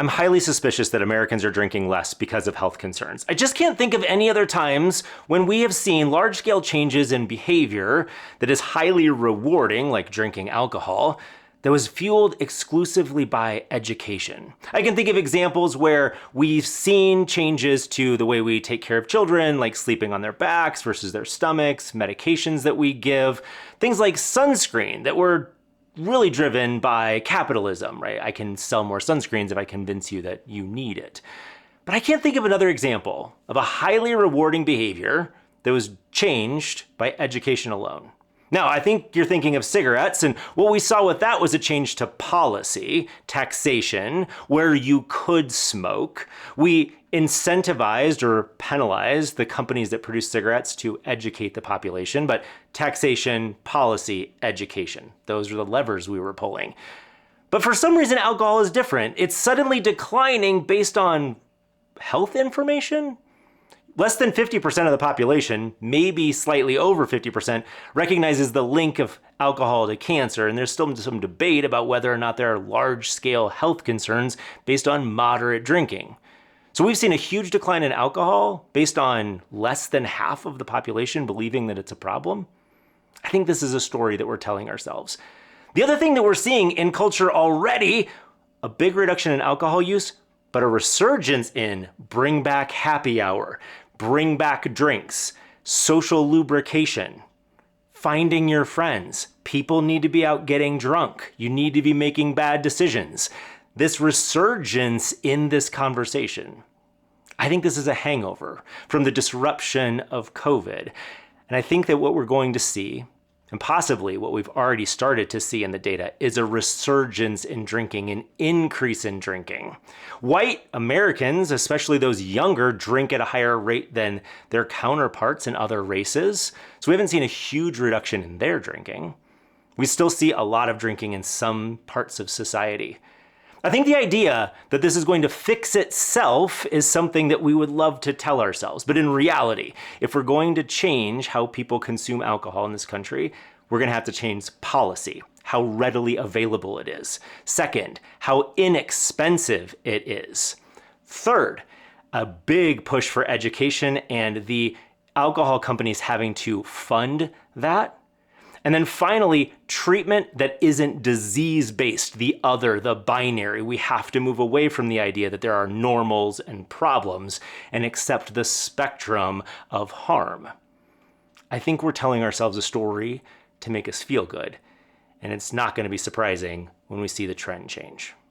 I'm highly suspicious that Americans are drinking less because of health concerns. I just can't think of any other times when we have seen large-scale changes in behavior that is highly rewarding, like drinking alcohol, that was fueled exclusively by education. I can think of examples where we've seen changes to the way we take care of children, like sleeping on their backs versus their stomachs, medications that we give, things like sunscreen that were really driven by capitalism, right? I can sell more sunscreens if I convince you that you need it. But I can't think of another example of a highly rewarding behavior that was changed by education alone. Now, I think you're thinking of cigarettes, and what we saw with that was a change to policy, taxation, where you could smoke. We incentivized or penalized the companies that produce cigarettes to educate the population, but taxation, policy, education, those were the levers we were pulling. But for some reason, alcohol is different. It's suddenly declining based on health information? Less than 50% of the population, maybe slightly over 50%, recognizes the link of alcohol to cancer, and there's still some debate about whether or not there are large-scale health concerns based on moderate drinking. So we've seen a huge decline in alcohol based on less than half of the population believing that it's a problem. I think this is a story that we're telling ourselves. The other thing that we're seeing in culture already, a big reduction in alcohol use, but a resurgence in bring back happy hour, bring back drinks, social lubrication, finding your friends. People need to be out getting drunk. You need to be making bad decisions. This resurgence in this conversation, I think this is a hangover from the disruption of COVID. And I think that what we're going to see, and possibly what we've already started to see in the data, is a resurgence in drinking, an increase in drinking. White Americans, especially those younger, drink at a higher rate than their counterparts in other races. So we haven't seen a huge reduction in their drinking. We still see a lot of drinking in some parts of society. I think the idea that this is going to fix itself is something that we would love to tell ourselves. But in reality, if we're going to change how people consume alcohol in this country, we're going to have to change policy, how readily available it is. Second, how inexpensive it is. Third, a big push for education and the alcohol companies having to fund that. And then finally, treatment that isn't disease-based, the other, the binary. We have to move away from the idea that there are normals and problems and accept the spectrum of harm. I think we're telling ourselves a story to make us feel good, and it's not going to be surprising when we see the trend change.